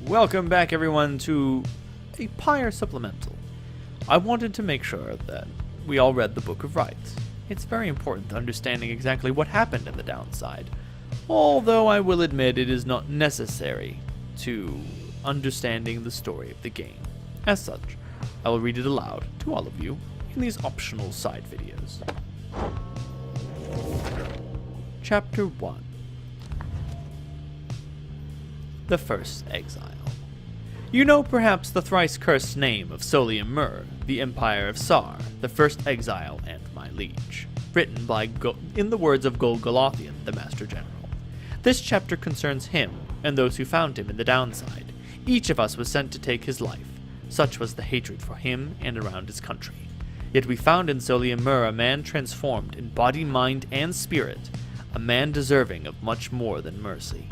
Welcome back everyone to a Pyre Supplemental. I wanted to make sure that we all read the Book of Rites. It's very important to understanding exactly what happened in the downside, although I will admit it is not necessary to understanding the story of the game. As such, I will read it aloud to all of you in these optional side videos. Chapter 1. The First Exile. You know perhaps the thrice-cursed name of Solium, the Empire of Sar, the First Exile and my liege, written by in the words of Gol Golathian, the Master General. This chapter concerns him and those who found him in the downside. Each of us was sent to take his life. Such was the hatred for him and around his country. Yet we found in Solium a man transformed in body, mind, and spirit, a man deserving of much more than mercy.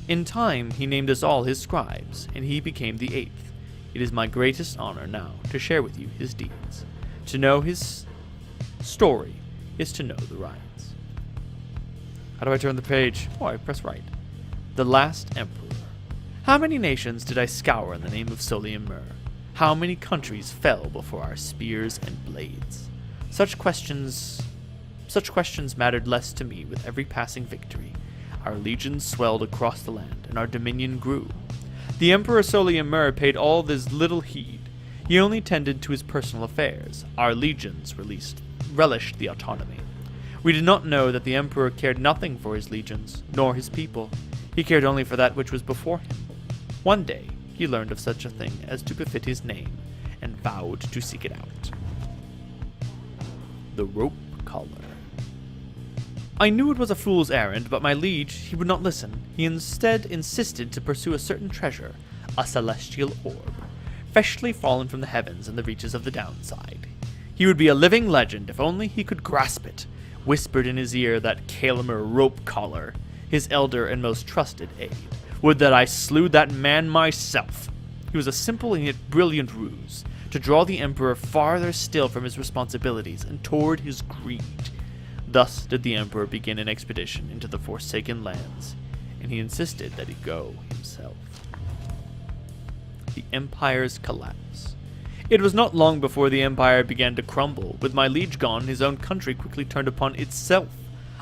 In time, he named us all his scribes, and he became the eighth. It is my greatest honor now to share with you his deeds. To know his story is to know the rites. How do I turn the page? Oh, I press right. The Last Emperor. How many nations did I scour in the name of Solium? How many countries fell before our spears and blades? Such questions mattered less to me with every passing victory. Our legions swelled across the land, and our dominion grew. The Emperor Solium paid all this little heed. He only tended to his personal affairs. Our legions relished the autonomy. We did not know that the Emperor cared nothing for his legions, nor his people. He cared only for that which was before him. One day, he learned of such a thing as to befit his name, and vowed to seek it out. The Rope Collar. I knew it was a fool's errand, but my liege, he would not listen. He instead insisted to pursue a certain treasure, a celestial orb, freshly fallen from the heavens in the reaches of the downside. He would be a living legend if only he could grasp it, whispered in his ear that Kalamer Rope Collar, his elder and most trusted aide. Would that I slew that man myself. He was a simple and yet brilliant ruse, to draw the Emperor farther still from his responsibilities and toward his greed. Thus did the Emperor begin an expedition into the Forsaken Lands, and he insisted that he go himself. The Empire's Collapse. It was not long before the Empire began to crumble. With my liege gone, his own country quickly turned upon itself.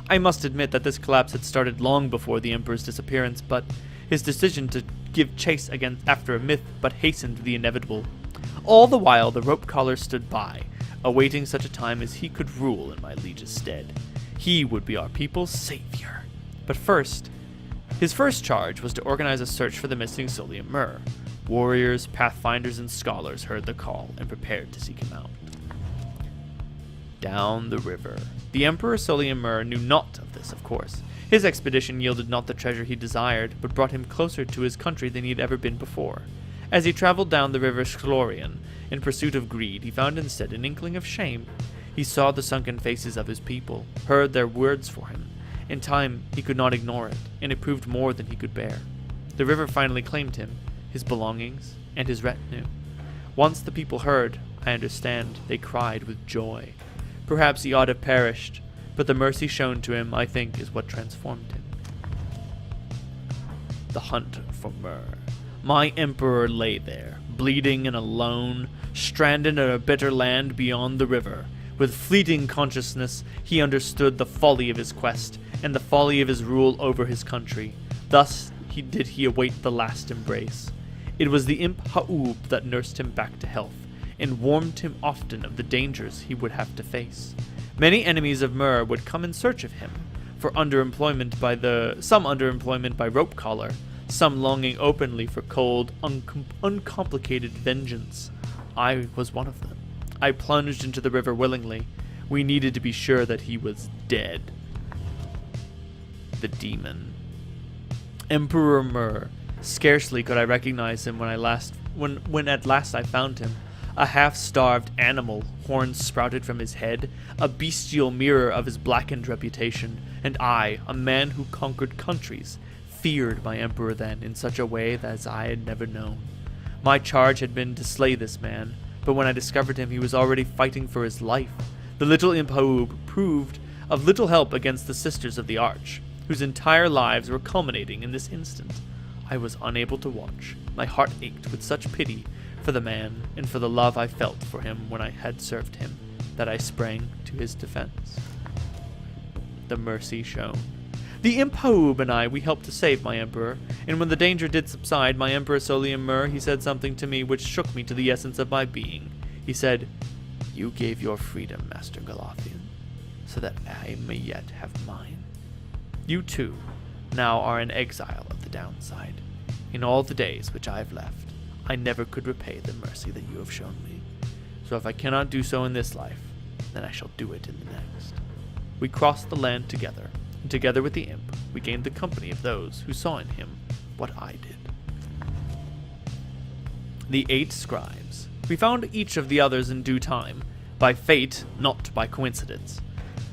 I must admit that this collapse had started long before the Emperor's disappearance, but his decision to give chase after a myth but hastened the inevitable. All the while the Rope Collar stood by, awaiting such a time as he could rule in my liege's stead. He would be our people's savior. But first, his first charge was to organize a search for the missing Solium. Warriors, pathfinders, and scholars heard the call and prepared to seek him out. Down the river. The Emperor Solium knew naught of this, of course. His expedition yielded not the treasure he desired, but brought him closer to his country than he had ever been before. As he traveled down the river Schlorian in pursuit of greed, he found instead an inkling of shame. He saw the sunken faces of his people, heard their words for him. In time, he could not ignore it, and it proved more than he could bear. The river finally claimed him, his belongings, and his retinue. Once the people heard, I understand, they cried with joy. Perhaps he ought to have perished, but the mercy shown to him, I think, is what transformed him. The Hunt for Myrrh. My Emperor lay there, bleeding and alone, stranded in a bitter land beyond the river. With fleeting consciousness, he understood the folly of his quest, and the folly of his rule over his country. Thus did he await the last embrace. It was the imp Ha'ub that nursed him back to health, and warned him often of the dangers he would have to face. Many enemies of Myrrh would come in search of him, for some underemployment by Rope Collar, some longing openly for cold, uncomplicated vengeance. I was one of them. I plunged into the river willingly. We needed to be sure that he was dead. The Demon. Emperor Myrrh. Scarcely could I recognize him when at last I found him. A half-starved animal, horns sprouted from his head, a bestial mirror of his blackened reputation, and I, a man who conquered countries, feared my Emperor then in such a way as I had never known. My charge had been to slay this man, but when I discovered him he was already fighting for his life. The little imp Ha'ub proved of little help against the Sisters of the Arch, whose entire lives were culminating in this instant. I was unable to watch. My heart ached with such pity for the man and for the love I felt for him when I had served him, that I sprang to his defense. The mercy shown. The imp Haub and I, we helped to save my emperor, and when the danger did subside, my Emperor Solium, he said something to me which shook me to the essence of my being. He said, "You gave your freedom, Master Golathian, so that I may yet have mine. You too now are an exile of the downside. In all the days which I have left, I never could repay the mercy that you have shown me. So if I cannot do so in this life, then I shall do it in the next." We crossed the land together, and together with the imp, we gained the company of those who saw in him what I did. The 8 scribes. We found each of the others in due time, by fate, not by coincidence.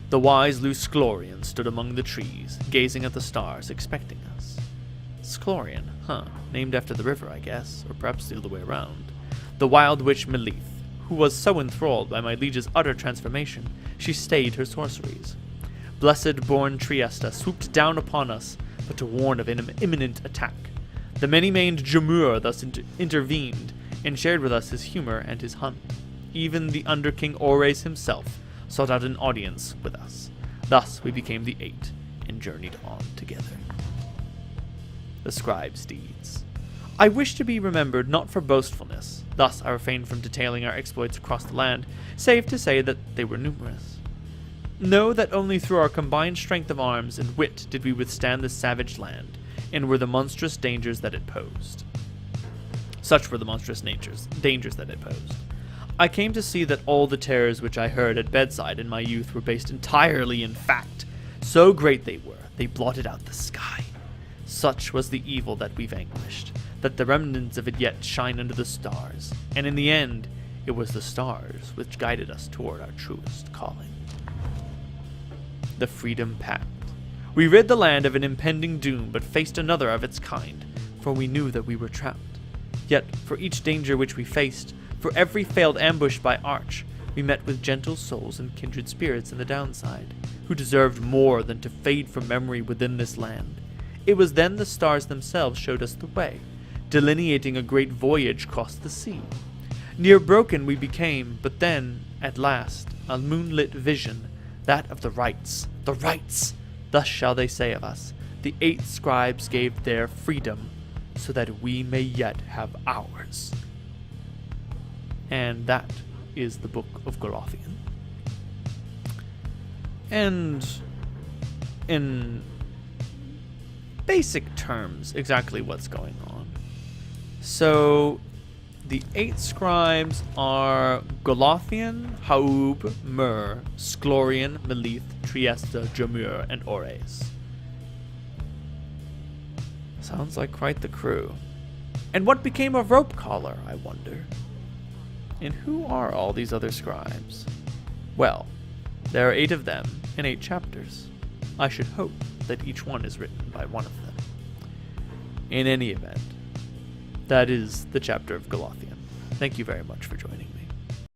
The wise Sclorian stood among the trees, gazing at the stars, expecting us. Sclorian, named after the river, I guess, or perhaps the other way around. The wild witch Melith, who was so enthralled by my liege's utter transformation, she stayed her sorceries. Blessed-born Triesta swooped down upon us, but to warn of an imminent attack. The many-maned Jamur thus intervened, and shared with us his humor and his hunt. Even the Under-King Ores himself sought out an audience with us. Thus we became the 8, and journeyed on together. The scribes' deeds. I wish to be remembered not for boastfulness, thus I refrained from detailing our exploits across the land, save to say that they were numerous. Know that only through our combined strength of arms and wit did we withstand this savage land, and were the monstrous dangers that it posed. Such were the monstrous dangers that it posed. I came to see that all the terrors which I heard at bedside in my youth were based entirely in fact. So great they were, they blotted out the sky. Such was the evil that we vanquished, that the remnants of it yet shine under the stars, and in the end, it was the stars which guided us toward our truest calling. The Freedom Pact. We rid the land of an impending doom, but faced another of its kind, for we knew that we were trapped. Yet, for each danger which we faced, for every failed ambush by Arch, we met with gentle souls and kindred spirits in the downside, who deserved more than to fade from memory within this land. It was then the stars themselves showed us the way, delineating a great voyage across the sea. Near broken we became, but then, at last, a moonlit vision, that of the Rites. The Rites! Thus shall they say of us, the 8 scribes gave their freedom, so that we may yet have ours. And that is the Book of Golathian. And in basic terms, exactly what's going on. So, the 8 scribes are Golathian, Haub, Sclorian, Melith, Triesta, Jamur, and Ores. Sounds like quite the crew. And what became of Rope Collar, I wonder? And who are all these other scribes? Well, there are 8 of them in 8 chapters. I should hope that each one is written by one of them. In any event, that is the chapter of Golathian. Thank you very much for joining me.